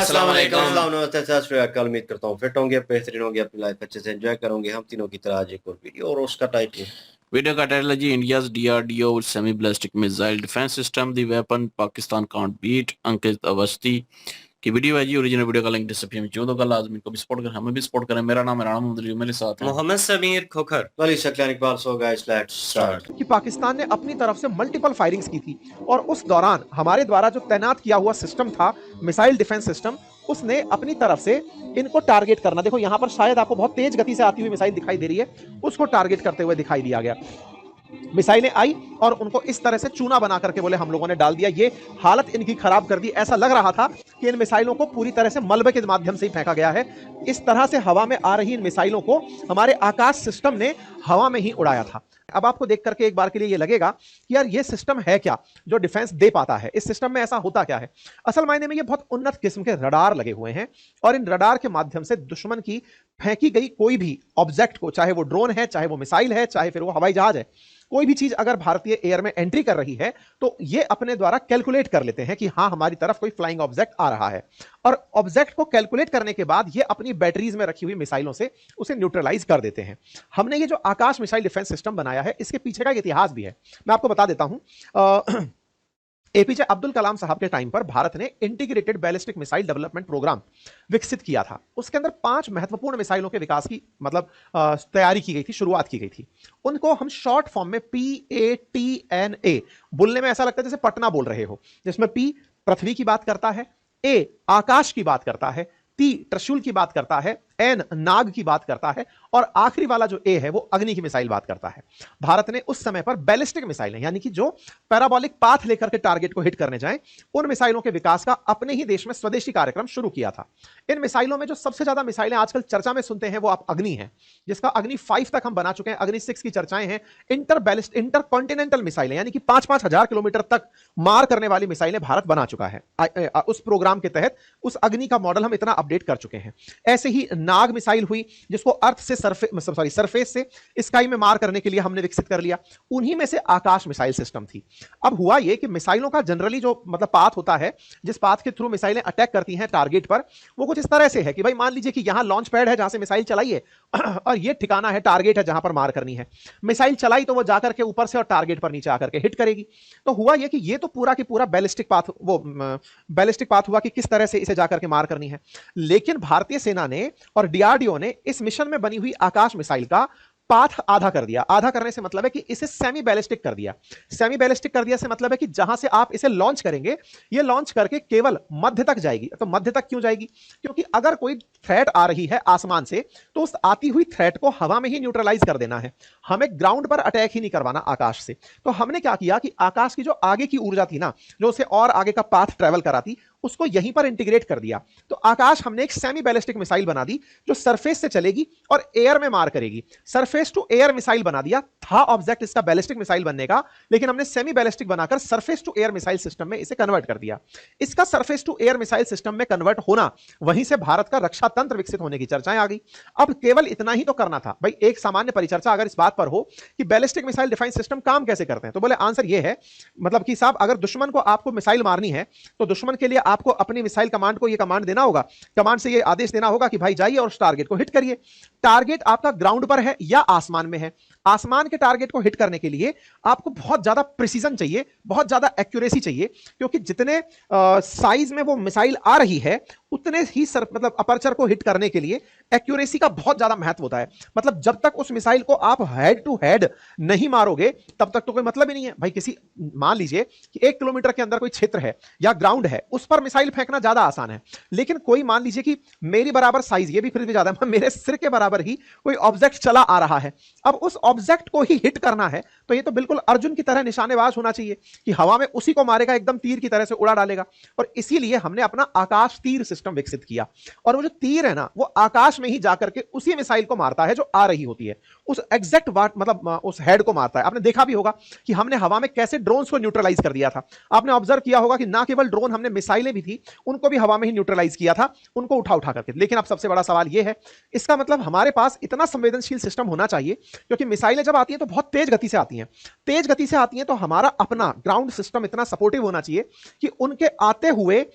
अस्सलाम वालेकुम। उम्मीद करता हूँ फिट होंगे, बेहतरीन होंगे, अपनी लाइफ अच्छे से एंजॉय करोगे। हम तीनों की तरह आज एक और वीडियो और उसका टाइटल वीडियो का टाइटल है जी India's DRDO semi ballistic missile defence system the weapon Pakistan can't beat. Ankit Awasthi की वीडियो है जी। ओरिजिनल वीडियो का लिंक डिस्क्रिप्शन में जो होगा। लाजमी को भी सपोर्ट करें, हमें भी सपोर्ट करें। मेरा नाम है राणा मोहम्मद, मेरे साथ हैं Mohammad Sameer Khokhar. Wali Shaklan Iqbal. So guys let's start. कि पाकिस्तान ने अपनी तरफ से मल्टीपल फायरिंग्स की थी और उस दौरान हमारे द्वारा जो तैनात किया हुआ सिस्टम था, मिसाइल डिफेंस सिस्टम, उसने अपनी तरफ से इनको टारगेट करना, देखो यहां पर शायद आपको बहुत तेज गति से आती हुई मिसाइल दिखाई दे रही है, उसको टारगेट करते हुए दिखाई दिया गया। मिसाइलें आई और उनको इस तरह से चूना बना करके बोले हम लोगों ने डाल दिया। ये हालत इनकी खराब कर दी। ऐसा लग रहा था कि इन मिसाइलों को पूरी तरह से मलबे के माध्यम से ही फेंका गया है। इस तरह से हवा में आ रही इन मिसाइलों को हमारे आकाश सिस्टम ने हवा में ही उड़ाया था। अब आपको देख करके एक बार के लिए ये लगेगा कि यार ये सिस्टम है क्या जो डिफेंस दे पाता है, इस सिस्टम में ऐसा होता क्या है। असल मायने में ये बहुत उन्नत किस्म के रडार लगे हुए हैं और इन रडार के माध्यम से दुश्मन की फेंकी गई कोई भी ऑब्जेक्ट को, चाहे वो ड्रोन है, चाहे वो मिसाइल है, चाहे फिर वो हवाई जहाज है, कोई भी चीज अगर भारतीय एयर में एंट्री कर रही है तो ये अपने द्वारा कैलकुलेट कर लेते हैं कि हाँ हमारी तरफ कोई फ्लाइंग ऑब्जेक्ट आ रहा है, और ऑब्जेक्ट को कैलकुलेट करने के बाद ये अपनी बैटरीज में रखी हुई मिसाइलों से उसे न्यूट्रलाइज कर देते हैं। हमने ये जो आकाश मिसाइल डिफेंस सिस्टम बनाया है, इसके पीछे का इतिहास भी है, मैं आपको बता देता हूं। एपीजे अब्दुल कलाम साहब के टाइम पर भारत ने integrated ballistic missile development programme विकसित किया था। उसके अंदर 5 महत्वपूर्ण मिसाइलों के विकास की तैयारी की गई थी, शुरुआत की गई थी। उनको हम शॉर्ट फॉर्म में PATNA, बोलने में ऐसा लगता है जैसे पटना बोल रहे हो, जिसमें P पृथ्वी की बात करता है, A आकाश की बात करता है, T त्रिशूल की बात करता है, N नाग की बात करता है, और आखिरी वाला जो A है वो अग्नि की मिसाइल बात करता है। भारत ने उस समय पर बैलिस्टिक मिसाइलें, यानी कि जो पैराबोलिक पाथ लेकर के टारगेट को हिट करने जाएं, उन मिसाइलों के विकास का अपने ही देश में स्वदेशी कार्यक्रम शुरू किया था। इन मिसाइलों में जो सबसे ज्यादा मिसाइलें आजकल चर्चा में सुनते हैं वो आप अग्नि है, जिसका अग्नि 5 तक हम बना चुके हैं। अग्नि 6 की चर्चाएं हैं। इंटर कॉन्टिनेंटल मिसाइलें, यानी कि 5-5 हजार किलोमीटर तक मार करने वाली मिसाइलें भारत बना चुका है। उस प्रोग्राम के तहत उस अग्नि का मॉडल हम इतना अपडेट कर चुके हैं। ऐसे ही नाग मिसाइल हुई, जिसको अर्थ से सरफेस से स्काई में मार करने के लिए हमने विकसित कर लिया। उन्हीं में से आकाश मिसाइल सिस्टम थी। अब हुआ यह कि मिसाइलों का जनरली जो पाथ होता है, जिस पाथ के थ्रू मिसाइलें अटैक करती हैं टारगेट पर, वो कुछ इस तरह से है कि भाई मान लीजिए कि यहां लॉन्च पैड है जहां से मिसाइल चलाई है और ये ठिकाना है, टारगेट है जहां पर मार करनी है। मिसाइल चलाई तो वो जाकर के ऊपर से और टारगेट पर नीचे आकर के हिट करेगी। तो हुआ यह कि ये तो पूरा की पूरा बैलिस्टिक पाथ हुआ कि किस तरह से इसे जाकर के मार करनी है। लेकिन भारतीय सेना ने और डीआरडीओ ने इस मिशन में बनी हुई आकाश मिसाइल का पाथ आधा कर दिया। आधा करने से मतलब है कि इसे सेमी बैलिस्टिक कर दिया। सेमी बैलिस्टिक कर दिया से मतलब है कि जहां से आप इसे लॉन्च करेंगे, ये लॉन्च करके केवल मध्य तक जाएगी। तो मध्य तक क्यों जाएगी? क्योंकि अगर कोई थ्रेट आ रही है आसमान से, तो उस आती हुई थ्रेट को हवा में ही न्यूट्रलाइज कर देना है। हमें ग्राउंड पर अटैक ही नहीं करवाना आकाश से। तो हमने क्या किया कि आकाश की जो आगे की ऊर्जा थी ना, जो उसे और आगे का पाथ ट्रेवल कराती, उसको यहीं पर इंटीग्रेट कर दिया। तो आकाश हमने एक सेमी बैलिस्टिक मिसाइल बना दी जो सरफेस से चलेगी और एयर में मार करेगी। सरफेस टू एयर मिसाइल बना दिया। था ऑब्जेक्ट इसका बैलिस्टिक मिसाइल बनने का, लेकिन हमने सेमी बैलिस्टिक बनाकर surface to air missile system में इसे कन्वर्ट कर दिया। इसका surface to air missile system में कन्वर्ट होना, वहीं से भारत का रक्षा तंत्र विकसित होने की चर्चाएं आ गई। अब केवल इतना ही तो करना था भाई। एक सामान्य परिचर्चा अगर इस बात पर हो कि बैलिस्टिक मिसाइल डिफेंस सिस्टम काम कैसे करते हैं, तो बोले आंसर यह है, मतलब कि साहब अगर दुश्मन को आपको मिसाइल मारनी है तो दुश्मन के लिए आपको अपनी मिसाइल कमांड को यह कमांड देना होगा, कमांड से यह आदेश देना होगा कि भाई जाइए और उस टारगेट को हिट करिए। टारगेट आपका ग्राउंड पर है या आसमान में है। आसमान के टारगेट को हिट करने के लिए आपको बहुत ज्यादा प्रिसीजन चाहिए, बहुत ज्यादा एक्यूरेसी चाहिए, क्योंकि जितने साइज में वो मिसाइल आ रही है उतने ही अपर्चर को हिट करने के लिए एक्यूरेसी का बहुत ज्यादा महत्व होता है। मतलब जब तक उस मिसाइल को आप हेड टू हेड नहीं मारोगे तब तक तो कोई मतलब ही नहीं है भाई। मान लीजिए कि 1 किलोमीटर के अंदर कोई क्षेत्र है या ग्राउंड है, उस पर मिसाइल फेंकना ज्यादा आसान है। लेकिन कोई मान लीजिए कि मेरी बराबर साइज, ये भी फिर भी ज्यादा है, मेरे सिर के बराबर ही कोई ऑब्जेक्ट चला आ रहा है, अब उस ऑब्जेक्ट को ही हिट करना है, तो ये तो बिल्कुल अर्जुन की तरह निशानेबाज होना चाहिए कि हवा में उसी को मारेगा, एकदम तीर की तरह से उड़ा डालेगा। और इसीलिए हमने अपना आकाश तीर सिस्टम विकसित किया। और वो जो तीर है ना, वो आकाश में ही जाकर के उसी मिसाइल को मारता है जो आ रही होती है, उस एग्जैक्ट उस हेड को मारता है। आपने देखा भी होगा कि हमने हवा में कैसे ड्रोन्स को न्यूट्रलाइज कर दिया था। आपने ऑब्जर्व किया होगा कि ना केवल ड्रोन, हमने मिसाइलें भी थी, उनको भी हवा में ही न्यूट्रलाइज किया था, उनको उठा उठा करके। लेकिन अब सबसे बड़ा सवाल यह है, इसका मतलब हमारे पास इतना संवेदनशील सिस्टम होना चाहिए, क्योंकि मिसाइलें जब आती हैं तो बहुत तेज गति से आती हैं। तेज गति से आती हैं तो हमारा अपना ग्राउंड सिस्टम इतना सपोर्टिव होना चाहिए कि उनके आते हुए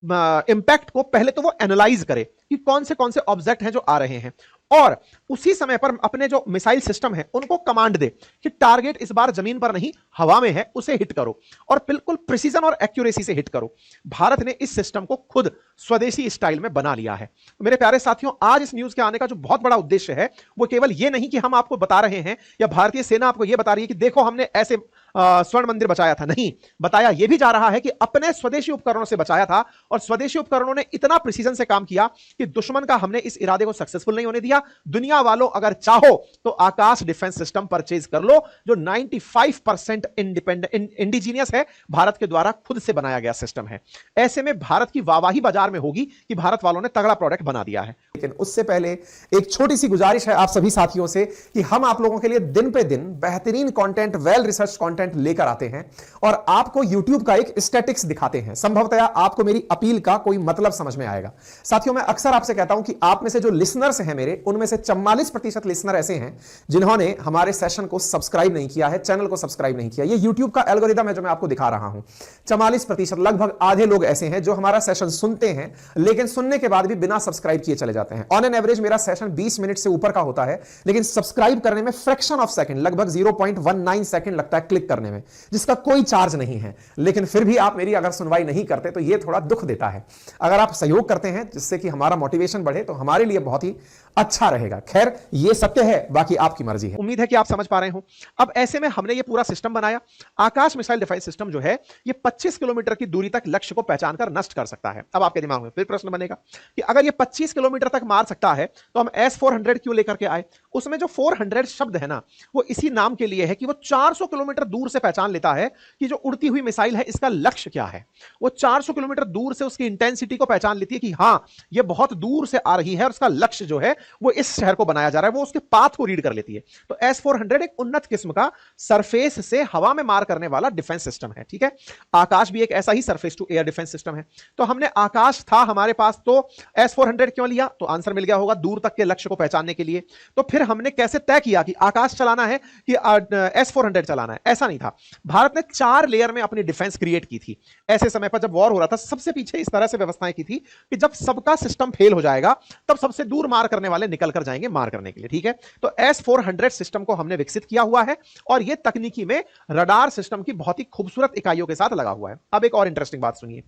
इंपैक्ट को पहले तो वो एनालाइज करे कि कौन से ऑब्जेक्ट हैं जो आ रहे हैं, और उसी समय पर अपने जो मिसाइल सिस्टम है उनको कमांड दे कि टारगेट इस बार जमीन पर नहीं हवा में है, उसे हिट करो और बिल्कुल प्रिसीजन और एक्यूरेसी से हिट करो। भारत ने इस सिस्टम को खुद स्वदेशी स्टाइल में बना लिया है। तो मेरे प्यारे साथियों, आज इस न्यूज के आने का जो बहुत बड़ा उद्देश्य है वो केवल ये नहीं कि हम आपको बता रहे हैं या भारतीय सेना आपको ये बता रही है कि देखो हमने ऐसे स्वर्ण मंदिर बचाया था, नहीं, बताया यह भी जा रहा है कि अपने स्वदेशी उपकरणों से बचाया था और स्वदेशी उपकरणों ने इतना प्रिसीजन से काम किया कि दुश्मन का हमने इस इरादे को सक्सेसफुल नहीं होने दिया। दुनिया वालों, अगर चाहो तो आकाश डिफेंस सिस्टम परचेज कर लो, जो 95% इंडिजीनियस है, भारत के द्वारा खुद से बनाया गया सिस्टम है। ऐसे में भारत की वाहवाही बाजार में होगी कि भारत वालों ने तगड़ा प्रोडक्ट बना दिया है। लेकिन उससे पहले एक छोटी सी गुजारिश है आप सभी साथियों से कि हम आप लोगों के लिए दिन पे दिन बेहतरीन कंटेंट, वेल रिसर्च कंटेंट लेकर आते हैं और आपको YouTube का एक स्टैटिक्स दिखाते हैं। संभवतया आपको मेरी अपील का कोई मतलब समझ में आएगा। साथियों, मैं अक्सर आपसे कहता हूं कि आप में से जो लिसनर्स हैं मेरे, उनमें से 44% लिसनर ऐसे हैं जिन्होंने हमारे सेशन को सब्सक्राइब नहीं किया है, चैनल को सब्सक्राइब नहीं किया। ये YouTube का एल्गोरिदम है जो मैं आपको दिखा रहा हूं। 44%, लगभग आधे लोग ऐसे हैं जो हमारा सेशन सुनते हैं लेकिन सुनने के बाद भी बिना सब्सक्राइब किए चले जाते हैं। ऑन एन एवरेज मेरा सेशन 20 मिनट से ऊपर का होता है, लेकिन सब्सक्राइब करने में फ्रैक्शन ऑफ सेकंड, लगभग 0.19 सेकंड लगता है क्लिक करने में, जिसका कोई चार्ज नहीं है। लेकिन फिर भी आप मेरी अगर सुनवाई नहीं करते तो यह थोड़ा दुख देता है। अगर आप सहयोग करते हैं जिससे कि हमारा मोटिवेशन बढ़े तो हमारे लिए बहुत ही अच्छा रहेगा। खैर, ये सत्य है, बाकी आपकी मर्जी है। उम्मीद है कि आप समझ पा रहे हो। अब ऐसे में हमने ये पूरा सिस्टम बनाया। आकाश मिसाइल डिफेंस सिस्टम जो है ये 25 किलोमीटर की दूरी तक लक्ष्य को पहचान कर नष्ट कर सकता है। अब आपके दिमाग में फिर प्रश्न बनेगा कि अगर ये 25 किलोमीटर तक मार सकता है तो हम S-400 क्यों लेकर के आए? उसमें जो 400 शब्द है ना, वो इसी नाम के लिए है कि वो 400 किलोमीटर दूर से पहचान लेता है कि जो उड़ती हुई मिसाइल है इसका लक्ष्य क्या है। वो 400 किलोमीटर दूर से उसकी इंटेंसिटी को पहचान लेती है कि हां, ये बहुत दूर से आ रही है और उसका लक्ष्य जो है वो इस शहर को बनाया जा रहा है, वो उसके पाथ को रीड कर लेती है। तो S-400 एक उन्नत किस्म का सरफेस से हवा में मार करने वाला डिफेंस सिस्टम है। ठीक है, आकाश भी एक ऐसा ही surface to air defence system है। तो हमने आकाश था हमारे पास, तो S-400 क्यों लिया? तो आंसर मिल गया होगा, दूर तक के लक्ष्य को पहचानने के लिए। तो फिर हमने कैसे तय किया कि आकाश चलाना है कि S-400 चलाना है? ऐसा नहीं था। भारत ने 4 लेयर में अपनी डिफेंस क्रिएट की थी। ऐसे समय पर जब वॉर हो रहा था, सबसे पीछे इस तरह से व्यवस्थाएं की थी कि जब सबका सिस्टम फेल हो जाएगा तब सबसे दूर मार करने वाले निकल कर जाएंगे मार करने के लिए। ठीक है, तो S-400 सिस्टम को हमने विकसित किया हुआ है और यह तकनीकी में रडार सिस्टम की बहुत ही खूबसूरत इकाइयों के साथ लगा हुआ है। अब एक और इंटरेस्टिंग बात सुनिए।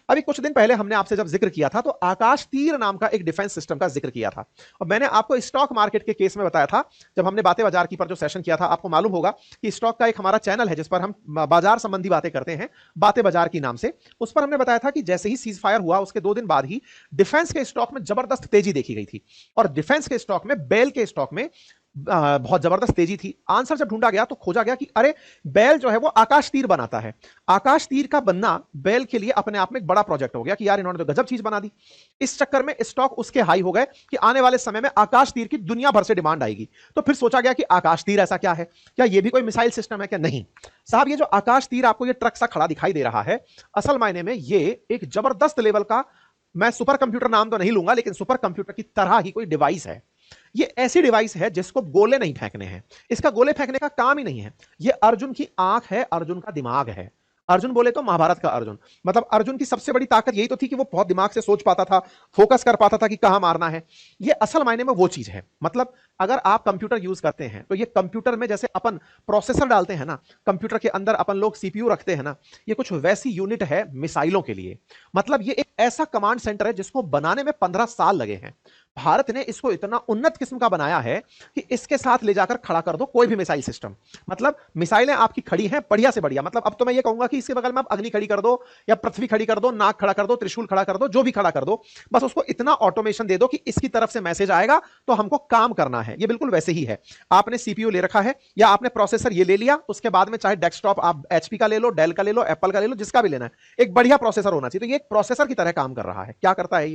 अभी कुछ दिन पहले हमने आपसे जब जिक्र किया था तो आकाश तीर नाम का एक डिफेंस सिस्टम का जिक्र किया था और मैंने आपको स्टॉक मार्केट के केस में बताया था। जब हमने बातें बाजार की पर जो सेशन किया था, आपको मालूम होगा कि स्टॉक का एक हमारा चैनल है जिस पर हम बाजार संबंधी बातें करते हैं, बातें बाजार की नाम से। उस पर हमने बताया था कि जैसे ही सीज फायर हुआ उसके 2 दिन बाद ही डिफेंस के स्टॉक में जबरदस्त तेजी देखी गई थी और डिफेंस के स्टॉक में, बेल के स्टॉक में बहुत जबरदस्त तेजी थी। आंसर जब ढूंढा गया तो खोजा गया कि अरे, बेल जो है वो आकाश तीर बनाता है। आकाश तीर का बनना बेल के लिए अपने आप में एक बड़ा प्रोजेक्ट हो गया कि यार इन्होंने तो गजब चीज बना दी। इस चक्कर में स्टॉक उसके हाई हो गए कि आने वाले समय में आकाश तीर की दुनिया भर से डिमांड आएगी। तो फिर सोचा गया कि आकाश तीर ऐसा क्या है, क्या ये भी कोई मिसाइल सिस्टम है क्या? नहीं साहब, ये जो आकाश तीर आपको ये ट्रक सा खड़ा दिखाई दे रहा है, असल मायने में ये एक जबरदस्त लेवल का, मैं सुपर कंप्यूटर नाम तो नहीं लूंगा, लेकिन सुपर कंप्यूटर की तरह ही कोई डिवाइस है। ये ऐसी डिवाइस है जिसको गोले नहीं फेंकने हैं, इसका गोले फेंकने का काम ही नहीं है। ये अर्जुन की आंख है, अर्जुन का दिमाग है। अर्जुन बोले तो महाभारत का अर्जुन, मतलब अर्जुन की सबसे बड़ी ताकत यही तो थी कि वो बहुत दिमाग से सोच पाता था, फोकस कर पाता था कि कहां मारना है। ये असल मायने में वो चीज है। मतलब अगर आप कंप्यूटर यूज करते हैं तो ये कंप्यूटर में जैसे अपन प्रोसेसर डालते हैं ना, कंप्यूटर के अंदर अपन लोग सीपीयू रखते हैं ना, ये कुछ वैसी यूनिट है मिसाइलों के लिए। मतलब ये एक ऐसा कमांड सेंटर है जिसको बनाने में 15 साल लगे हैं। भारत ने इसको इतना उन्नत किस्म का बनाया है कि इसके साथ ले जाकर खड़ा कर दो कोई भी मिसाइल सिस्टम। मतलब मिसाइलें आपकी खड़ी हैं बढ़िया से बढ़िया। मतलब अब तो मैं ये कहूंगा कि इसके बगल में आप अग्नि खड़ी कर दो या पृथ्वी खड़ी कर दो, नाग खड़ा कर दो, त्रिशूल खड़ा कर दो, जो भी खड़ा कर दो, बस उसको इतना ऑटोमेशन दे दो कि इसकी तरफ से मैसेज आएगा तो हमको काम करना है। ये बिल्कुल वैसे ही है। आपने सीपीयू ले रखा है या आपने प्रोसेसर ये ले लिया, उसके बाद में चाहे डेस्कटॉप आप एचपी का ले लो, डेल का ले लो, एप्पल का ले लो, जिसका भी लेना है, एक बढ़िया प्रोसेसर होना चाहिए। तो ये एक प्रोसेसर की तरह काम कर रहा है। क्या करता है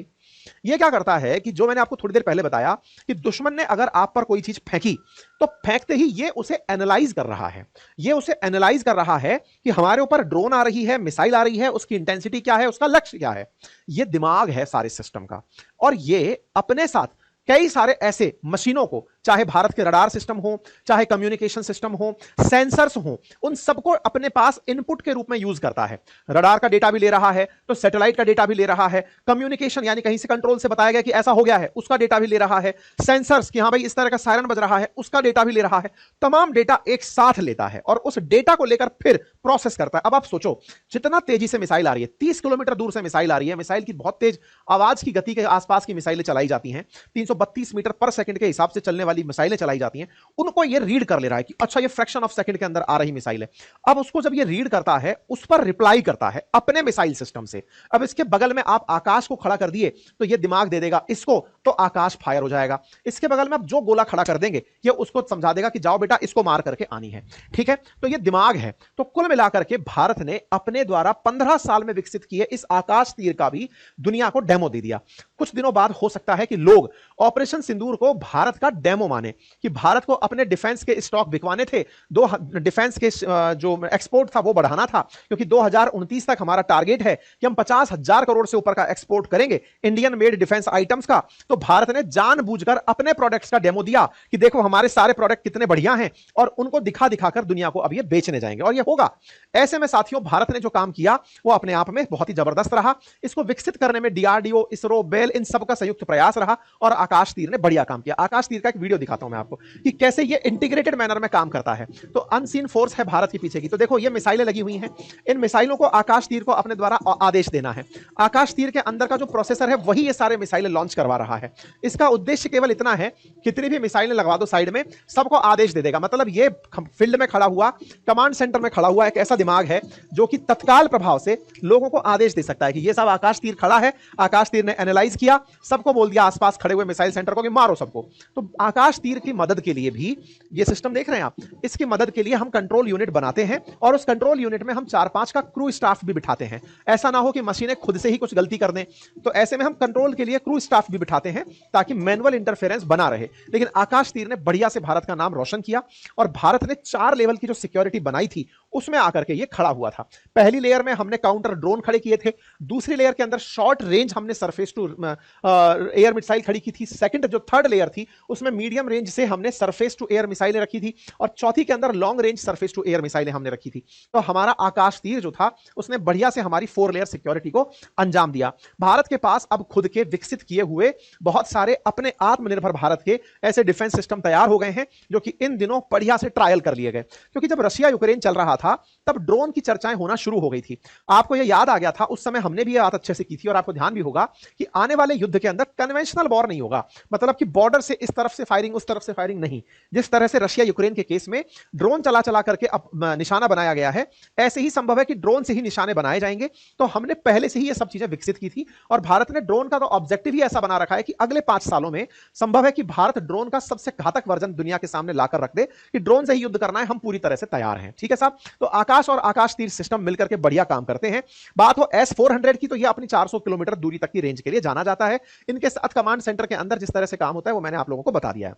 ये क्या करता है कि जो मैंने आपको थोड़ी देर पहले बताया कि दुश्मन ने अगर आप पर कोई चीज फेंकी तो फेंकते ही ये उसे एनालाइज कर रहा है। ये उसे एनालाइज कर रहा है कि हमारे ऊपर ड्रोन आ रही है, मिसाइल आ रही है, उसकी इंटेंसिटी क्या है, उसका लक्ष्य क्या है। ये दिमाग है सारे सिस्टम का और ये अपने साथ कई सारे ऐसे मशीनों को चाहे भारत के रडार सिस्टम हो, चाहे कम्युनिकेशन सिस्टम हो, सेंसर्स हो, उन सबको अपने पास इनपुट के रूप में यूज करता है। रडार का डेटा भी ले रहा है, तो सैटेलाइट का डेटा भी ले रहा है, कम्युनिकेशन यानी कहीं से कंट्रोल से बताया गया कि ऐसा हो गया है, उसका डेटा भी ले रहा है, सेंसर्स कि हां भाई इस तरह का सायरन बज रहा है, उसका डेटा भी ले रहा है। तमाम डेटा एक साथ लेता है और उस डेटा को लेकर फिर प्रोसेस करता है। अब आप सोचो, जितना तेजी से मिसाइल आ रही है, 30 किलोमीटर दूर से मिसाइल आ रही है, मिसाइल की बहुत तेज आवाज की गति के आसपास की मिसाइलें चलाई जाती हैं, 332 मीटर पर सेकंड के हिसाब से चलने वाली मिसाइलें चलाई जाती हैं। उनको ये रीड कर ले रहा है कि अच्छा ये फ्रैक्शन ऑफ सेकंड के अंदर आ रही मिसाइल है। अब उसको जब ये रीड करता है, उस पर रिप्लाई करता है अपने मिसाइल सिस्टम से। अब इसके बगल में आप आकाश को खड़ा कर दिए तो ये दिमाग दे देगा इसको, तो आकाश फायर हो जाएगा। इसके बगल में आप जो गोला खड़ा कर देंगे, ये उसको समझा देगा कि जाओ बेटा इसको मार करके आनी है। ठीक है, तो ये दिमाग है। तो कुल मिलाकर के भारत ने अपने द्वारा 15 साल में विकसित किए इस आकाश तीर का भी दुनिया को डेमो दे दिया। कुछ दिनों बाद हो सकता है कि लोग ऑपरेशन सिंदूर को भारत का डेमो माने कि भारत को अपने डिफेंस के स्टॉक बिकवाने थे, डिफेंस के जो एक्सपोर्ट था वो बढ़ाना था, क्योंकि 2029 तक हमारा टारगेट है कि हम 50,000 करोड़ से ऊपर का एक्सपोर्ट करेंगे इंडियन मेड डिफेंस आइटम्स का। तो भारत ने जानबूझकर अपने प्रोडक्ट्स का डेमो दिया कि देखो हमारे सारे प्रोडक्ट कितने बढ़िया हैं, और उनको दिखा दिखाकर दुनिया को अब ये बेचने जाएंगे, और ये होगा। ऐसे में साथियों, भारत ने जो काम किया वो अपने आप में बहुत ही जबरदस्त रहा। इसको विकसित करने में डीआरडीओ, इसरो, बेल, इन सब का संयुक्त प्रयास रहा, और आकाश तीर ने बढ़िया काम किया। आकाश तीर का एक वीडियो दिखाता हूं मैं आपको कि कैसे ये इंटीग्रेटेड मैनर में काम करता है। तो अनसीन फोर्स है भारत के पीछे की। तो देखो ये मिसाइलें लगी हुई हैं, इन मिसाइलों को आकाश तीर को अपने द्वारा आदेश देना है। आकाश तीर के अंदर का जो प्रोसेसर है वही ये सारे मिसाइलें लॉन्च करवा रहा है। इसका उद्देश्य केवल इतना है, कितनी भी मिसाइलें लगवा दो साइड में, सबको आदेश दे देगा। मतलब ये फील्ड में खड़ा हुआ, कमांड सेंटर में खड़ा हुआ एक ऐसा दिमाग है जो कि तत्काल प्रभाव से लोगों को आदेश दे सकता है कि ये सब आकाश तीर खड़ा है। आकाश तीर ने एनालाइज किया, सबको बोल दिया आसपास खड़े हुए मिसाइल सेंटर को कि मारो सबको। तो आकाश तीर की मदद के लिए भी ये सिस्टम देख रहे हैं आप, इसकी मदद के लिए हम कंट्रोल यूनिट बनाते हैं, और उस कंट्रोल यूनिट में हम 4-5 का क्रू स्टाफ भी बिठाते हैं। ऐसा ना हो कि मशीनें खुद से ही कुछ गलती कर दें, तो ऐसे में हम कंट्रोल के लिए क्रू स्टाफ भी बिठाते हैं ताकि मैनुअल इंटरफेरेंस बना रहे। लेकिन आकाश तीर ने बढ़िया से भारत का नाम रोशन किया, और भारत ने 4 लेवल की जो सिक्योरिटी बनाई थी उसमें आकर के ये खड़ा हुआ था। पहली लेयर में हमने काउंटर ड्रोन खड़े किए थे, दूसरी लेयर के अंदर शॉर्ट रेंज हमने सरफेस टू एयर मिसाइल खड़ी की थी, सेकंड जो थर्ड लेयर थी उसमें मीडियम रेंज से हमने सरफेस टू एयर मिसाइलें रखी थी, और चौथी के अंदर long range surface to air मिसाइलें हमने रखी थी। तो हमारा आकाश तीर जो था उसने बढ़िया से हमारी 4 लेयर सिक्योरिटी को अंजाम दिया। भारत के पास अब खुद के विकसित किए हुए बहुत सारे अपने आत्मनिर्भर भारत के ऐसे डिफेंस सिस्टम तैयार हो गए हैं, जो कि इन दिनों बढ़िया से ट्रायल कर लिए गए। क्योंकि जब रशिया यूक्रेन चल रहा था तब ड्रोन की चर्चाएं होना शुरू हो गई थी। आपको यह याद आ गया था, उस समय हमने भी ये बात अच्छे से की थी, और आपको ध्यान भी होगा कि आने वाले युद्ध के अंदर कन्वेंशनल वॉर नहीं होगा, मतलब कि बॉर्डर से इस तरफ से फायरिंग उस तरफ से फायरिंग नहीं। जिस तरह से रशिया यूक्रेन के केस में ड्रोन चला चला करके अब निशाना बनाया गया है, ऐसे ही संभव है कि ड्रोन से ही निशाने बनाए जाएंगे। तो हमने पहले से ही ये सब चीजें विकसित की थी, और भारत ने ड्रोन का तो ऑब्जेक्टिव ही ऐसा बना रखा है कि अगले 5 सालों में संभव है कि भारत ड्रोन का सबसे घातक वर्जन दुनिया के सामने लाकर रख दे कि ड्रोन से ही युद्ध करना है, हम पूरी तरह से तैयार हैं। ठीक है साहब, तो आकाश और आकाश तीर सिस्टम मिलकर के बढ़िया काम करते हैं। बात हो S-400 की, तो ये अपनी 400 किलोमीटर दूरी तक की रेंज के लिए जाना जाता है। इनके साथ कमांड सेंटर के अंदर जिस तरह से काम होता है वो मैंने आप लोगों को बता दिया है।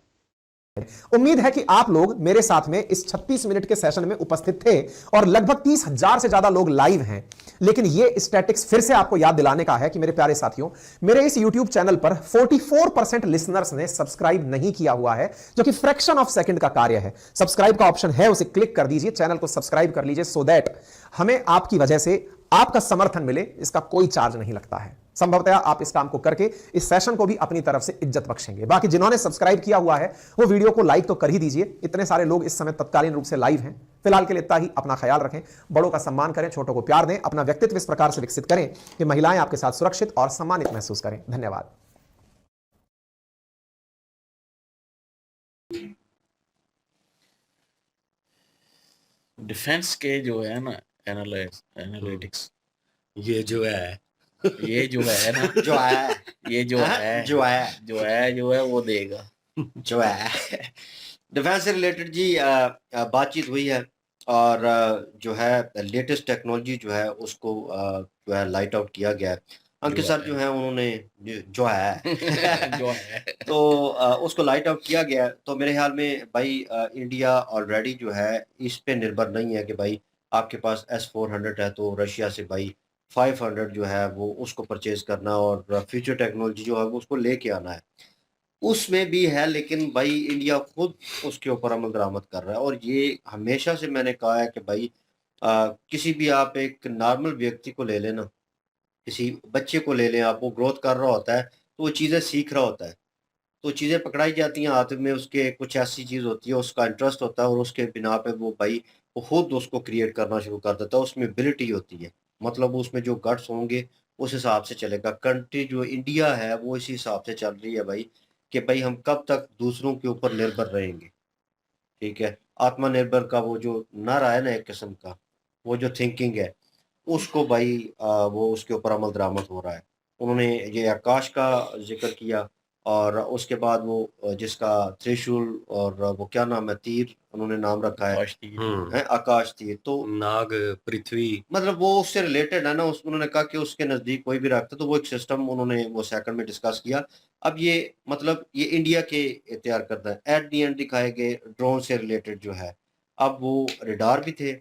उम्मीद है कि आप लोग मेरे साथ में इस 36 मिनट के सेशन में उपस्थित थे, और लगभग 30,000 से ज्यादा लोग लाइव हैं। लेकिन ये स्टैटिक्स फिर से आपको याद दिलाने का है कि मेरे प्यारे साथियों, मेरे इस YouTube चैनल पर 44% लिसनर्स ने सब्सक्राइब नहीं किया हुआ है, जो कि फ्रैक्शन ऑफ सेकंड का कार्य है। सब्सक्राइब का ऑप्शन है, उसे क्लिक कर दीजिए, चैनल को सब्सक्राइब कर लीजिए, सो दैट हमें आपकी वजह से आपका समर्थन मिले। इसका कोई चार्ज नहीं लगता है। संभवतः आप इस काम को करके इस सेशन को भी अपनी तरफ से इज्जत बख्शेंगे। बाकी जिन्होंने सब्सक्राइब किया हुआ है वो वीडियो को लाइक तो कर ही दीजिए। इतने सारे लोग इस समय तत्कालीन रूप से लाइव हैं। फिलहाल के लिए इतना ही। अपना ख्याल रखें, बड़ों का सम्मान करें, छोटों को प्यार दें, अपना व्यक्तित्व इस प्रकार से विकसित करें कि महिलाएं आपके साथ सुरक्षित और सम्मानित महसूस करें। धन्यवाद। डिफेंस के जो है ना एनालिटिक्स, ये जो है ये जो है ना जो है ये जो है जो है वो देगा जो है डिफेंस से रिलेटेड जी बातचीत हुई है, और जो है लेटेस्ट टेक्नोलॉजी जो है उसको जो है लाइट आउट किया गया है। अंकित सर जो है उन्होंने जो है जो है तो उसको लाइट आउट किया गया। तो मेरे ख्याल में भाई इंडिया ऑलरेडी जो है इस पे निर्भर नहीं है कि भाई आपके पास S-400 है तो रशिया से भाई 500 जो है वो उसको परचेज करना और फ्यूचर टेक्नोलॉजी जो है वो उसको लेके आना है। उसमें भी है, लेकिन भाई इंडिया खुद उसके ऊपर अमल दरामद कर रहा है। और ये हमेशा से मैंने कहा है कि भाई किसी भी आप एक नॉर्मल व्यक्ति को ले लेना, किसी बच्चे को ले लें आप, वो ग्रोथ कर रहा होता है तो वो चीज़ें सीख रहा होता है, तो चीज़ें पकड़ाई जाती हैं हाथ में, उसके कुछ ऐसी चीज़ होती है, उसका इंटरेस्ट होता है और उसके बिना पे वो भाई वो खुद उसको क्रिएट करना शुरू कर देता है, उसमें एबिलिटी होती है, मतलब उसमें जो गट्स होंगे उस हिसाब से चलेगा। कंट्री जो इंडिया है वो इसी हिसाब से चल रही है भाई, कि भाई हम कब तक दूसरों के ऊपर निर्भर रहेंगे। ठीक है, आत्मनिर्भर का वो जो नारा है ना एक किस्म का, वो जो थिंकिंग है उसको भाई वो उसके ऊपर अमल दरामद हो रहा है। उन्होंने ये आकाश का ज़िक्र किया और उसके बाद वो जिसका त्रिशूल और वो क्या नाम है, तीर उन्होंने नाम रखा है, आकाश तीर। हैं आकाश तीर, तो नाग, पृथ्वी, मतलब वो उससे रिलेटेड है ना, उस उन्होंने कहा कि उसके नज़दीक कोई भी रखता, तो वो एक सिस्टम उन्होंने वो सेकंड में डिस्कस किया। अब ये मतलब ये इंडिया के तैयार करता है, एट द एंड दिखाए गए ड्रोन से रिलेटेड जो है, अब वो रडार भी थे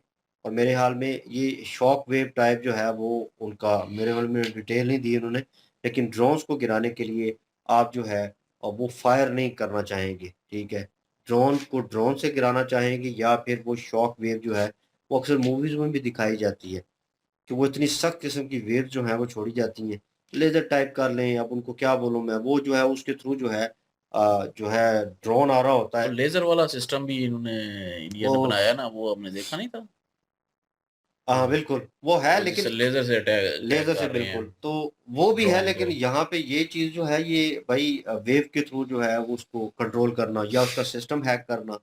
और मेरे हाल में ये शॉक वेव टाइप जो है वो उनका मेरे हाल में डिटेल नहीं दी उन्होंने, लेकिन ड्रोन्स को गिराने के लिए आप जो है वो फायर नहीं करना चाहेंगे। ठीक है, ड्रोन को ड्रोन से गिराना चाहेंगे या फिर वो शॉक वेव जो है वो अक्सर मूवीज़ में भी दिखाई जाती है कि वो इतनी सख्त किस्म की वेव जो है वो छोड़ी जाती हैं। लेज़र टाइप कर लें, अब उनको क्या बोलूँ मैं, वो जो है उसके थ्रू जो है ड्रोन आ रहा होता तो है। लेजर वाला सिस्टम भी इन्होंने इंडिया वो ने बनाया ना, वो आपने देखा नहीं था? हाँ, बिल्कुल, वो है वो जिससे लेकिन लेजर से अटैक अटैक लेज़र से कर रहे बिल्कुल, हैं तो वो भी है, ड्रोन लेकिन को। यहाँ पे ये चीज़ जो है ये भई वेव के थ्रू जो है वो उसको कंट्रोल करना या उसका सिस्टम हैक करना।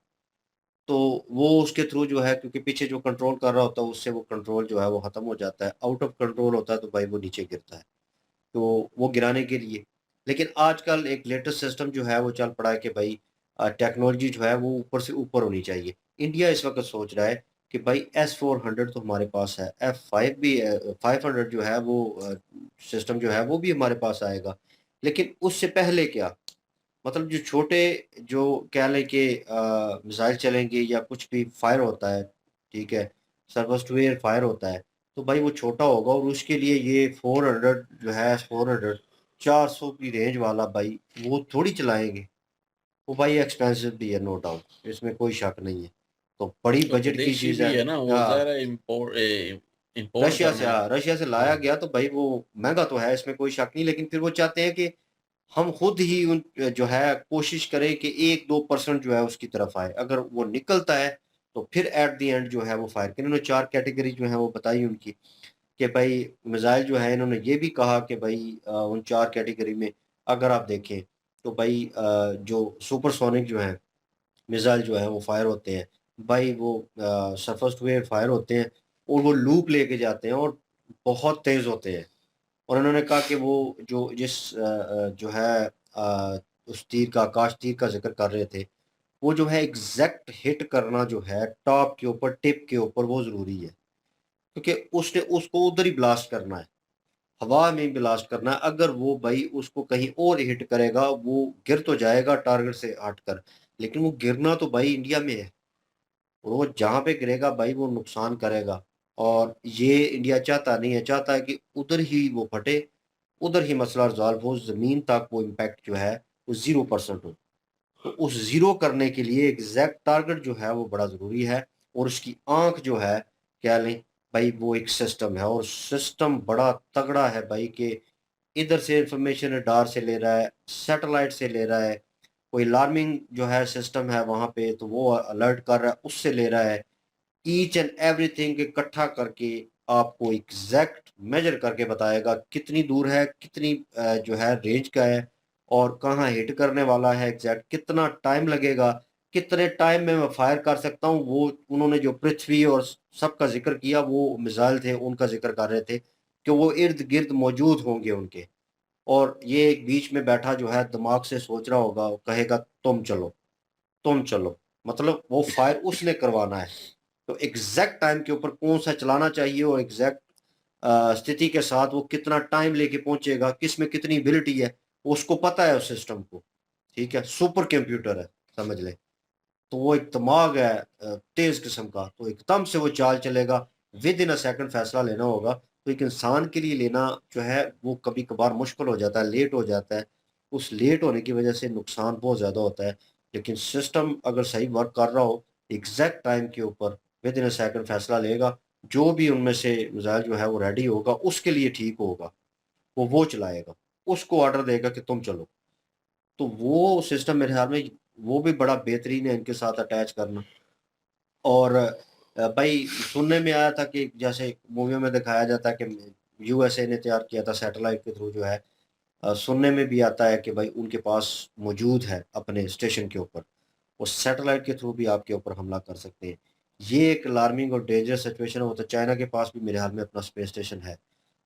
तो वो उसके थ्रू जो है, क्योंकि पीछे जो कंट्रोल कर रहा होता है उससे वो कंट्रोल जो है वो ख़त्म हो जाता है, आउट ऑफ कंट्रोल होता है तो भाई वो नीचे गिरता है। तो वो गिराने के लिए, लेकिन आजकल एक लेटेस्ट सिस्टम जो है वो चल पड़ा है कि भाई टेक्नोलॉजी जो है वो ऊपर से ऊपर होनी चाहिए। इंडिया इस वक़्त सोच रहा है कि भाई एस-400 तो हमारे पास है, एफ-5 भी 500 जो है वो सिस्टम जो है वो भी हमारे पास आएगा। लेकिन उससे पहले क्या? मतलब जो छोटे जो कह लें कि मिसाइल चलेंगे या कुछ भी फायर होता है, ठीक है? सरफेस टू एयर फायर होता है, तो भाई वो छोटा होगा और उसके लिए ये 400 जो है 400 400 की रेंज वाला भाई वो थोड़ी चलाएँगे। वो भाई एक्सपेंसिव भी है, नो डाउट, इसमें कोई शक नहीं है। तो बड़ी तो बजट की विदेशी चीज़ है। भी है ना, वो हाँ। ज़ाहिर है इम्पोर्ट करना है। रशिया से लाया गया तो भाई वो महँगा तो है, इसमें कोई शक नहीं, लेकिन फिर वो चाहते हैं कि हम खुद ही उन जो है कोशिश करें कि 1-2% जो है उसकी तरफ आए। अगर वो निकलता है तो फिर एट द एंड जो है वो फायर करें। इन्होंने 4 कैटेगरी जो है वो बताई उनकी, कि भाई मिसाइल जो है, इन्होंने ये भी कहा कि भाई उन 4 कैटेगरी में अगर आप देखें तो भाई जो सुपरसोनिक जो है मिसाइल जो है वो फायर होते हैं। भाई वो सरफेस टू एयर फायर होते हैं और वो लूप लेके जाते हैं और बहुत तेज़ होते हैं। और उन्होंने कहा कि वो जो है उस तीर का, आकाश तीर का ज़िक्र कर रहे थे, वो जो है एग्ज़ैक्ट हिट करना जो है टॉप के ऊपर, टिप के ऊपर, वो ज़रूरी है। क्योंकि उसने उसको उधर ही ब्लास्ट करना है, हवा में ब्लास्ट करना है। अगर वो भाई उसको कहीं और हिट करेगा, वो गिर तो जाएगा टारगेट से हटकर, लेकिन वो गिरना तो भाई इंडिया में है। और वो जहाँ पे गिरेगा भाई वो नुकसान करेगा। और ये इंडिया चाहता नहीं है, चाहता है कि उधर ही वो फटे, उधर ही मसला रिज़ॉल्व हो, ज़मीन तक वो इम्पैक्ट जो है वो 0% हो। तो उस ज़ीरो करने के लिए एग्ज़ैक्ट टारगेट जो है वो बड़ा ज़रूरी है। और उसकी आँख जो है, कह लें भाई, वो एक सिस्टम है और सिस्टम बड़ा तगड़ा है भाई, कि इधर से इंफॉर्मेशन रडार से ले रहा है, सैटेलाइट से ले रहा है, कोई अलार्मिंग जो है सिस्टम है वहाँ पे तो वो अलर्ट कर रहा है, उससे ले रहा है। ईच एंड एवरीथिंग इकट्ठा करके आपको एग्जैक्ट मेजर करके बताएगा कितनी दूर है, कितनी जो है रेंज का है और कहाँ हिट करने वाला है, एग्जैक्ट कितना टाइम लगेगा, कितने टाइम में मैं फायर कर सकता हूँ। वो उन्होंने जो पृथ्वी और सबका जिक्र किया, वो मिसाइल थे उनका जिक्र कर रहे थे कि वो इर्द गिर्द मौजूद होंगे उनके। और ये एक बीच में बैठा जो है दिमाग से सोच रहा होगा, वो कहेगा तुम चलो, तुम चलो, मतलब वो फायर उसने करवाना है। तो एग्जैक्ट टाइम के ऊपर कौन सा चलाना चाहिए और एग्जैक्ट स्थिति के साथ वो कितना टाइम लेके पहुंचेगा, किस में कितनी एबिलिटी है, उसको पता है उस सिस्टम को। ठीक है, सुपर कंप्यूटर है, समझ ले। तो वो एक दिमाग है तेज किस्म का, तो एकदम से वो चाल चलेगा, विद इन अ सेकंड फैसला लेना होगा। तो एक इंसान के लिए लेना जो है वो कभी कभार मुश्किल हो जाता है, लेट हो जाता है। उस लेट होने की वजह से नुकसान बहुत ज़्यादा होता है। लेकिन सिस्टम अगर सही वर्क कर रहा हो, एग्जैक्ट टाइम के ऊपर विद इन अ सेकंड फैसला लेगा, जो भी उनमें से मिसाइल जो है वो रेडी होगा उसके लिए ठीक होगा, वो चलाएगा, उसको ऑर्डर देगा कि तुम चलो। तो वो सिस्टम मेरे ख्याल में वो भी बड़ा बेहतरीन है इनके साथ अटैच करना। और भाई सुनने में आया था कि जैसे मूवियों में दिखाया जाता है कि यूएसए ने तैयार किया था सैटेलाइट के थ्रू जो है, सुनने में भी आता है कि भाई उनके पास मौजूद है अपने स्टेशन के ऊपर, वो सैटेलाइट के थ्रू भी आपके ऊपर हमला कर सकते हैं। ये एक अलार्मिंग और डेंजरस सिचुएशन है। वो तो चाइना के पास भी मेरे हाल में अपना स्पेस स्टेशन है।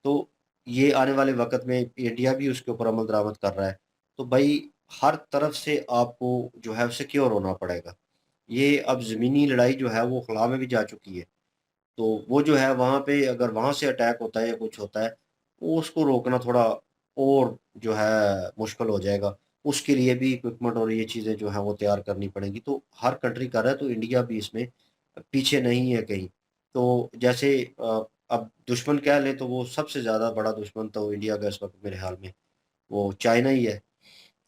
तो ये आने वाले वक्त में इंडिया भी उसके ऊपर अमल दरामद कर रहा है। तो भाई हर तरफ से आपको जो है सिक्योर होना पड़ेगा। ये अब ज़मीनी लड़ाई जो है वो खला में भी जा चुकी है। तो वो जो है वहाँ पे अगर वहाँ से अटैक होता है या कुछ होता है, वो उसको रोकना थोड़ा और जो है मुश्किल हो जाएगा। उसके लिए भी इक्विपमेंट और ये चीज़ें जो हैं वो तैयार करनी पड़ेंगी। तो हर कंट्री कर रहा है, तो इंडिया भी इसमें पीछे नहीं है कहीं। तो जैसे अब दुश्मन कह लें तो वो सबसे ज़्यादा बड़ा दुश्मन तो इंडिया का इस वक़्त मेरे ख़्याल में वो चाइना ही है।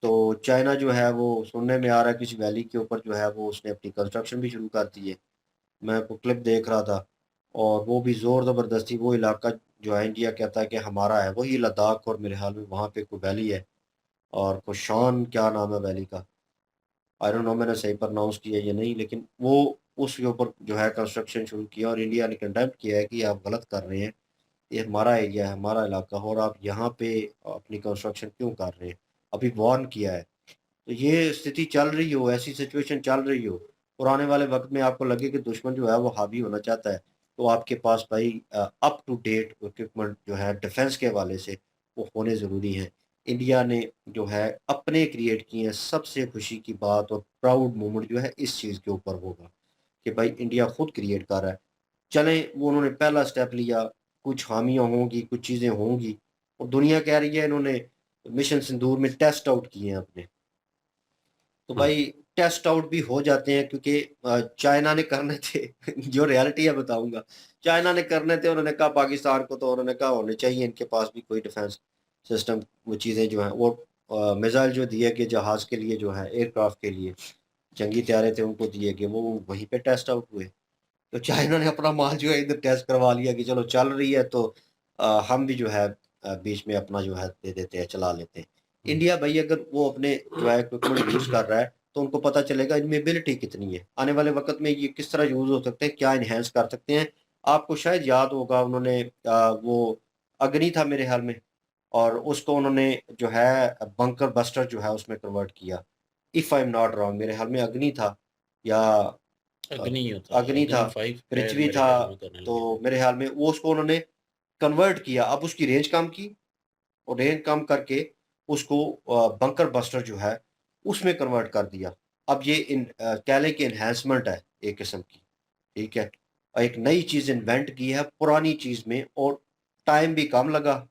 तो चाइना जो है वो सुनने में आ रहा है किसी वैली के ऊपर जो है वो उसने अपनी कंस्ट्रक्शन भी शुरू कर दी है। मैं वो क्लिप देख रहा था, और वो भी ज़ोर ज़बरदस्ती वो इलाका जो है इंडिया कहता है कि हमारा है, वही लद्दाख, और मेरे ख़्याल में वहाँ पे कोई वैली है, और कुशान क्या नाम है वैली का, आई डोंट नो मैंने सही प्रोनाउंस किया या नहीं, लेकिन वो उसके ऊपर जो है कंस्ट्रक्शन शुरू किया और इंडिया ने कंडेम किया है कि आप गलत कर रहे हैं, ये हमारा एरिया है, हमारा इलाका है, और आप यहाँ पे अपनी कंस्ट्रक्शन क्यों कर रहे हैं? अभी वार्न किया है। तो ये स्थिति चल रही हो, ऐसी सिचुएशन चल रही हो, और आने वाले वक्त में आपको लगे कि दुश्मन जो है वो हावी होना चाहता है, तो आपके पास भाई अप टू डेट इक्विपमेंट जो है डिफेंस के हवाले से वो होने ज़रूरी हैं। इंडिया ने जो है अपने क्रिएट किए हैं। सबसे खुशी की बात और प्राउड मोमेंट जो है इस चीज़ के ऊपर होगा कि भाई इंडिया खुद क्रिएट कर रहा है। चलें, वो उन्होंने पहला स्टेप लिया, कुछ खामियाँ होंगी, कुछ चीज़ें होंगी, और दुनिया कह रही है इन्होंने मिशन सिंदूर में टेस्ट आउट किए हैं अपने। तो हाँ, भाई टेस्ट आउट भी हो जाते हैं, क्योंकि चाइना ने करने थे। जो रियलिटी है बताऊँगा। चाइना ने करने थे, उन्होंने कहा पाकिस्तान को, तो उन्होंने कहा होने चाहिए इनके पास भी कोई डिफेंस सिस्टम, वो चीज़ें जो हैं वो मिसाइल जो दिए गए जहाज़ के लिए जो है एयरक्राफ्ट के लिए, जंगी तैयारे थे उनको दिए गए, वो वहीं पे टेस्ट आउट हुए। तो चाइना ने अपना माल जो है इधर टेस्ट करवा लिया कि चलो चल रही है, तो हम भी जो है बीच में अपना जो है दे देते हैं, चला लेते हैं। हुँ, इंडिया भाई अगर वो अपने जो है इक्विपमेंट यूज़ कर रहा है, तो उनको पता चलेगा इनमें एबिलिटी कितनी है। आने वाले वक़्त में ये किस तरह यूज़ हो सकते हैं, क्या एनहांस कर सकते हैं। आपको शायद याद होगा उन्होंने वो अग्नि था मेरे ख़्याल में, और उसको उन्होंने जो है बंकर बस्टर जो है उसमें कन्वर्ट किया। If I am not wrong, मेरे ख़्याल में अग्नि था, या अ, अग्नि ही होता है, अग्नि था, अग्नि 5 शायद पृथ्वी मेरे था। ख़्याल में करने तो लगे थे। मेरे ख़्याल में वो उसको उन्होंने कन्वर्ट किया। अब उसकी रेंज कम की, और रेंज कम करके उसको बंकर बस्टर जो है उसमें कन्वर्ट कर दिया। अब ये कह लें कि एनहांसमेंट है एक किस्म की, ठीक है? एक नई चीज़ इन्वेंट की है पुरानी चीज़ में, और टाइम भी कम लगा,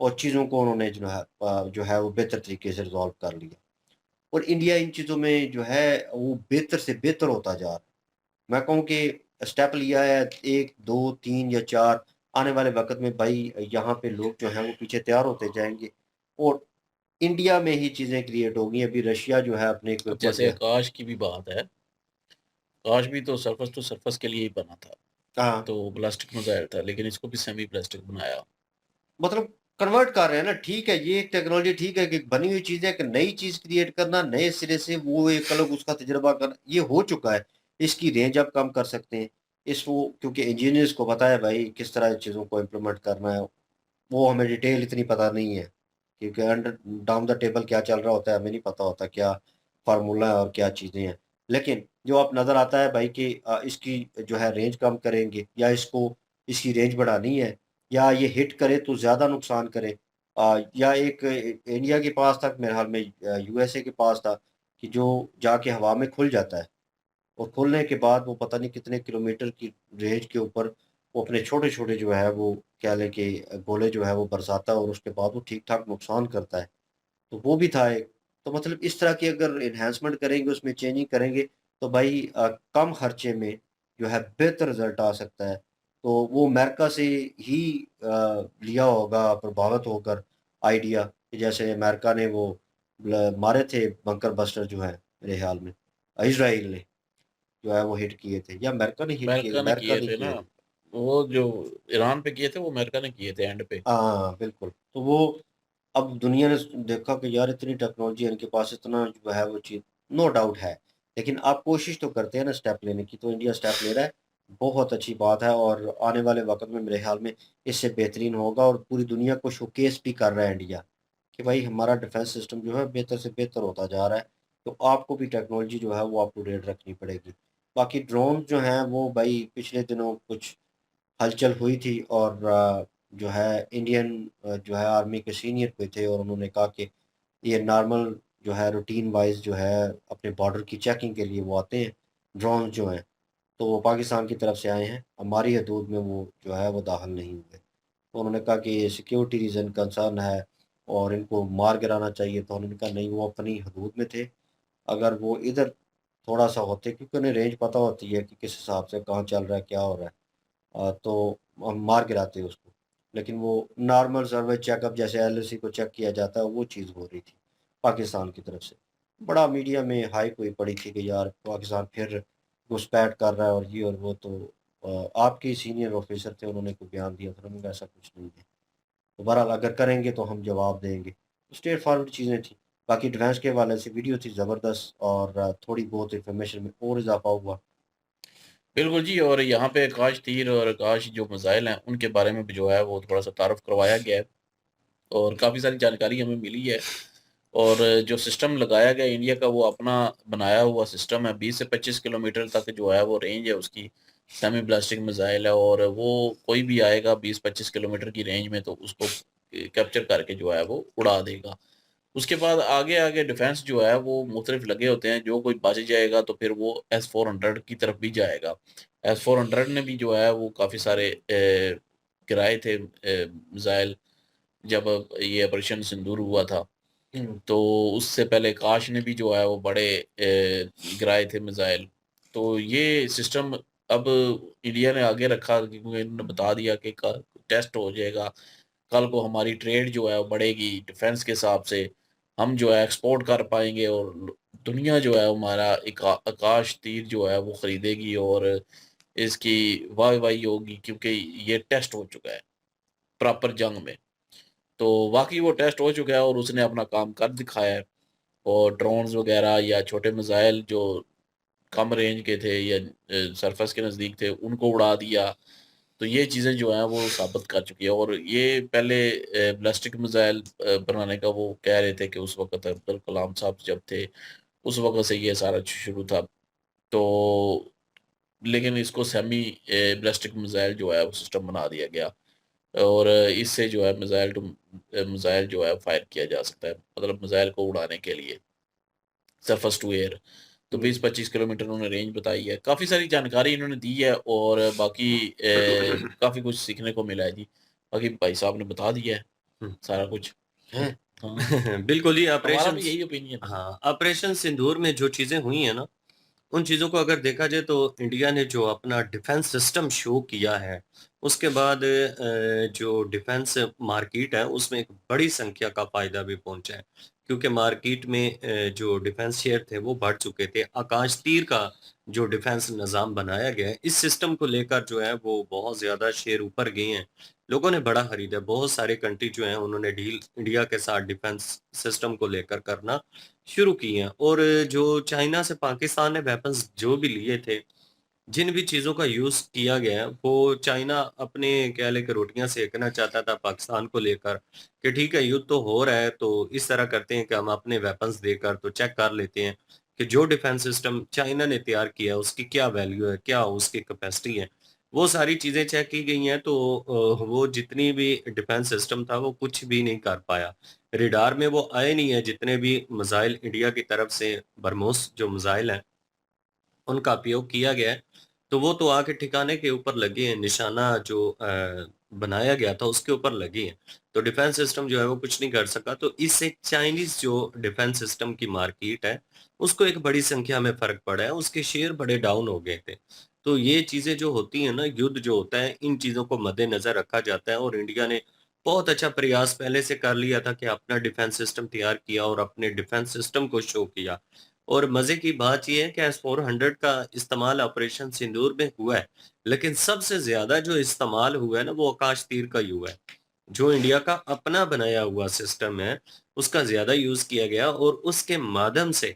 और चीज़ों को उन्होंने जो है वो बेहतर तरीके से रिज़ॉल्व कर लिया। और इंडिया इन चीज़ों में जो है वो बेहतर से बेहतर होता जा रहा है। मैं कहूँ कि स्टेप लिया है 1, 2, 3 या 4, आने वाले वक़्त में भाई यहाँ पे लोग जो हैं वो पीछे तैयार होते जाएँगे, और इंडिया में ही चीज़ें क्रिएट होंगी। अभी रशिया जो है अपने अब इक्विपमेंट जैसे जो है, आकाश की भी बात है, आकाश भी तो सरफेस टू सरफेस के लिए ही बना था, हाँ, तो बैलिस्टिक मिसाइल था, लेकिन इसको भी सेमी बैलिस्टिक बनाया। मतलब कन्वर्ट कर रहे हैं ना, ठीक है, ये एक टेक्नोलॉजी ठीक है कि बनी हुई चीज़ है, कि नई चीज़ क्रिएट करना, नए सिरे से वो एक अलग उसका तजुर्बा करना, ये हो चुका है। इसकी रेंज आप कम कर सकते हैं। इसको क्योंकि इंजीनियर्स को पता है भाई किस तरह चीज़ों को इम्प्लीमेंट करना है। वो हमें डिटेल इतनी पता नहीं है, क्योंकि अंडर डाउन द टेबल क्या चल रहा होता है हमें नहीं पता होता, क्या फार्मूला है और क्या चीज़ें हैं। लेकिन जो अब नज़र आता है भाई कि इसकी जो है रेंज कम करेंगे, या इसको इसकी रेंज बढ़ानी है, या ये हिट करे तो ज़्यादा नुकसान करे। या एक इंडिया के पास था मेरे ख़्याल में, यूएसए के पास था, कि जो जाके हवा में खुल जाता है, और खुलने के बाद वो पता नहीं कितने किलोमीटर की रेंज के ऊपर वो अपने छोटे-छोटे जो है वो कह लें कि गोले जो है वो बरसाता है, और उसके बाद वो ठीक-ठाक नुकसान करता है। तो वो भी था एक। तो मतलब इस तरह की अगर एनहांसमेंट करेंगे, उसमें चेंजिंग करेंगे, तो भाई कम खर्चे में जो है बेहतर रिज़ल्ट आ सकता है। तो वो अमेरिका से ही लिया होगा प्रभावित होकर आइडिया, कि जैसे अमेरिका ने वो मारे थे बंकर बस्टर जो है मेरे ख्याल में इसराइल ने जो है वो हिट किए थे, या अमेरिका ने हिट किए, अमेरिका ने अमेरिका किए ने थे ना, किए थे। वो जो ईरान पे किए थे वो अमेरिका ने किए थे एंड पे। हाँ बिल्कुल। तो वो अब दुनिया ने देखा कि यार इतनी टेक्नोलॉजी है इनके पास, इतना जो है वो चीज़, नो डाउट है, लेकिन आप कोशिश तो करते हैं ना स्टेप लेने की, तो इंडिया स्टेप ले रहा है, बहुत अच्छी बात है। और आने वाले वक्त में मेरे ख्याल में इससे बेहतरीन होगा, और पूरी दुनिया को शोकेस भी कर रहा है इंडिया कि भाई हमारा डिफेंस सिस्टम जो है बेहतर से बेहतर होता जा रहा है। तो आपको भी टेक्नोलॉजी जो है वो अप टू डेट रखनी पड़ेगी। बाकी ड्रोन जो हैं वो भाई पिछले दिनों कुछ हलचल हुई थी, और जो है इंडियन जो है आर्मी के सीनियर कोई थे, और उन्होंने कहा कि ये नॉर्मल जो है रूटीन वाइज जो है अपने बॉर्डर की चेकिंग के लिए वो आते हैं ड्रोन जो हैं, तो वो पाकिस्तान की तरफ से आए हैं, हमारी हदूद में वो जो है वो दाखिल नहीं हुए। तो उन्होंने कहा कि ये सिक्योरिटी रीज़न कंसर्न है और इनको मार गिराना चाहिए, तो उन्होंने कहा नहीं, वो अपनी हदूद में थे, अगर वो इधर थोड़ा सा होते, क्योंकि उन्हें रेंज पता होती है कि किस हिसाब से कहाँ चल रहा है क्या हो रहा है, तो हम मार गिराते उसको। लेकिन वो नॉर्मल सर्वे चेकअप जैसे एलओसी को चेक किया जाता है वो चीज़ हो रही थी पाकिस्तान की तरफ से। बड़ा मीडिया में हाइप हुई पड़ी थी कि यार पाकिस्तान फिर घुसपैठ कर रहा है और ये और वो, तो आपके सीनियर ऑफिसर थे, उन्होंने कोई बयान दिया था, उन्होंने कहा ऐसा कुछ नहीं है। तो बहरहाल अगर करेंगे तो हम जवाब देंगे, तो स्ट्रेट फॉरवर्ड चीज़ें थी। बाकी डिफेंस के हवाले से वीडियो थी ज़बरदस्त, और थोड़ी बहुत इन्फॉर्मेशन में और इजाफा हुआ। बिल्कुल जी, और यहाँ पे आकाश तीर और आकाश जो मिसाइल हैं उनके बारे में भी जो है वो थोड़ा सा तारुफ करवाया गया है, और काफ़ी सारी जानकारी हमें मिली है। और जो सिस्टम लगाया गया इंडिया का, वो अपना बनाया हुआ सिस्टम है। 20 से 25 किलोमीटर तक जो है वो रेंज है उसकी, सेमी ब्लास्टिक मिसाइल है, और वो कोई भी आएगा 20-25 किलोमीटर की रेंज में तो उसको कैप्चर करके जो है वो उड़ा देगा। उसके बाद आगे आगे डिफेंस जो है वो मुख्तलिफ लगे होते हैं, जो कोई बच जाएगा तो फिर वो S-400 की तरफ भी जाएगा। S-400 ने भी जो है वो काफ़ी सारे गिराए थे मिसाइल, जब ये ऑपरेशन सिंदूर हुआ था। हम्म। तो उससे पहले काश ने भी जो है वो बड़े गिराए थे मिसाइल। तो ये सिस्टम अब इंडिया ने आगे रखा, क्योंकि इन्होंने बता दिया कि टेस्ट हो जाएगा, कल को हमारी ट्रेड जो है वो बढ़ेगी डिफेंस के हिसाब से, हम जो है एक्सपोर्ट कर पाएंगे, और दुनिया जो है हमारा एक आकाश तीर जो है वो खरीदेगी, और इसकी वाहवाही होगी, क्योंकि ये टेस्ट हो चुका है प्रॉपर जंग में। तो वाकई वो टेस्ट हो चुका है और उसने अपना काम कर दिखाया है। और ड्रोन्स वगैरह या छोटे मिसाइल जो कम रेंज के थे या सरफेस के नज़दीक थे उनको उड़ा दिया। तो ये चीज़ें जो हैं वो साबित कर चुकी है। और ये पहले बैलिस्टिक मिसाइल बनाने का वो कह रहे थे कि उस वक्त अब्दुल कलाम साहब जब थे उस वक्त से ये सारा शुरू था। तो लेकिन इसको सेमी बैलिस्टिक मिसाइल जो है वो सिस्टम बना दिया गया, और इससे जो है मिसाइल टू मिसाइल जो है फायर किया जा सकता है, मतलब मिसाइल को उड़ाने के लिए सरफेस टू एयर। तो हम्म। 20-25 किलोमीटर उन्होंने रेंज बताई है, काफ़ी सारी जानकारी इन्होंने दी है, और बाकी काफ़ी कुछ सीखने को मिला है जी। बाकी भाई साहब ने बता दिया है हुँ। सारा कुछ। हैं? हाँ, बिल्कुल ही हमारा भी ऑपरेशंस यही ओपिनियन है। हाँ, ऑपरेशन सिंदूर में जो चीज़ें हुई हैं ना, उन चीज़ों को अगर देखा जाए तो इंडिया ने जो अपना डिफेंस सिस्टम शो किया है, उसके बाद जो डिफेंस मार्केट है, उसमें एक बड़ी संख्या का फ़ायदा भी पहुँचा है। क्योंकि मार्केट में जो डिफेंस शेयर थे, वो बढ़ चुके थे। आकाश तीर का जो डिफेंस निज़ाम बनाया गया है, इस सिस्टम को लेकर जो है, वो बहुत ज़्यादा शेयर ऊपर गए हैं। लोगों ने बड़ा खरीदा। बहुत सारे कंट्री जो हैं, उन्होंने डील इंडिया के साथ डिफेंस सिस्टम को लेकर करना शुरू की हैं। और जो चाइना से पाकिस्तान ने वेपन्स जो भी लिए थे, जिन भी चीज़ों का यूज़ किया गया है, वो चाइना अपने कह लें कि रोटियाँ सेकना चाहता था पाकिस्तान को लेकर कि ठीक है, युद्ध तो हो रहा है, तो इस तरह करते हैं कि हम अपने वेपन्स देकर तो चेक कर लेते हैं कि जो डिफेंस सिस्टम चाइना ने तैयार किया है, उसकी क्या वैल्यू है, क्या उसकी कैपेसिटी है। वो सारी चीज़ें चेक की गई हैं, तो वो जितनी भी डिफेंस सिस्टम था, वो कुछ भी नहीं कर पाया। रेडार में वो आए नहीं है, जितने भी मिसाइल इंडिया की तरफ से ब्रह्मोस जो मिसाइल हैं, उनका उपयोग किया गया है, तो वो तो आके ठिकाने के ऊपर लगे हैं, निशाना जो बनाया गया था उसके ऊपर लगे हैं। तो डिफेंस सिस्टम जो है वो कुछ नहीं कर सका, तो इससे चाइनीज़ जो डिफेंस सिस्टम की मार्केट है, उसको एक बड़ी संख्या में फ़र्क पड़ा है, उसके शेयर बड़े डाउन हो गए थे। तो ये चीज़ें जो होती हैं ना, युद्ध जो होता है, इन चीज़ों को मद्देनज़र रखा जाता है और इंडिया ने बहुत अच्छा प्रयास पहले से कर लिया था कि अपना डिफेंस सिस्टम तैयार किया और अपने डिफेंस सिस्टम को शो किया। और मजे की बात यह है कि S-400 का इस्तेमाल ऑपरेशन सिंदूर में हुआ है, लेकिन सबसे ज्यादा जो इस्तेमाल हुआ है ना वो आकाश तीर का ही हुआ है। जो इंडिया का अपना बनाया हुआ सिस्टम है उसका ज्यादा यूज किया गया और उसके माध्यम से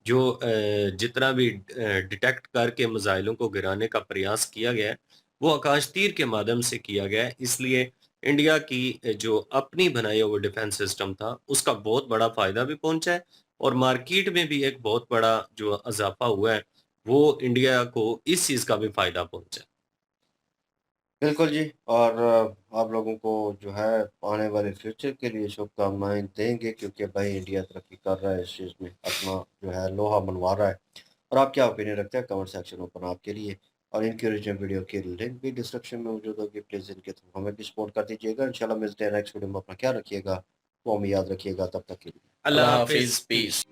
जो जितना भी डिटेक्ट करके मिसाइलों को गिराने का प्रयास किया गया है वो आकाश तीर के माध्यम से किया गया है। इसलिए इंडिया की जो अपनी बनाई हुई डिफेंस सिस्टम था उसका बहुत बड़ा फायदा भी पहुंचा है और मार्केट में भी एक बहुत बड़ा जो इजाफा हुआ है वो इंडिया को इस चीज का भी फायदा पहुंचा है। बिल्कुल जी। और आप लोगों को जो है आने वाले फ्यूचर के लिए शुभकामनाएं देंगे, क्योंकि भाई इंडिया तरक्की कर रहा है, इस चीज़ में अपना जो है लोहा मनवा रहा है। और आप क्या ओपिनियन रखते हैं कमेंट सेक्शन ओपन आपके लिए। और इनकी ओरिजिनल वीडियो की लिंक भी डिस्क्रिप्शन में मौजूद होगी, प्लीज़ इनके थ्रू हमें भी सपोर्ट कर दीजिएगा। इंशाल्लाह मिलते हैं नेक्स्ट वीडियो में। अपना ख्याल रखिएगा, वो हमें याद रखिएगा। तब तक के लिए अल्लाह अल्लाह हाफिज, हाफिज़। पीस।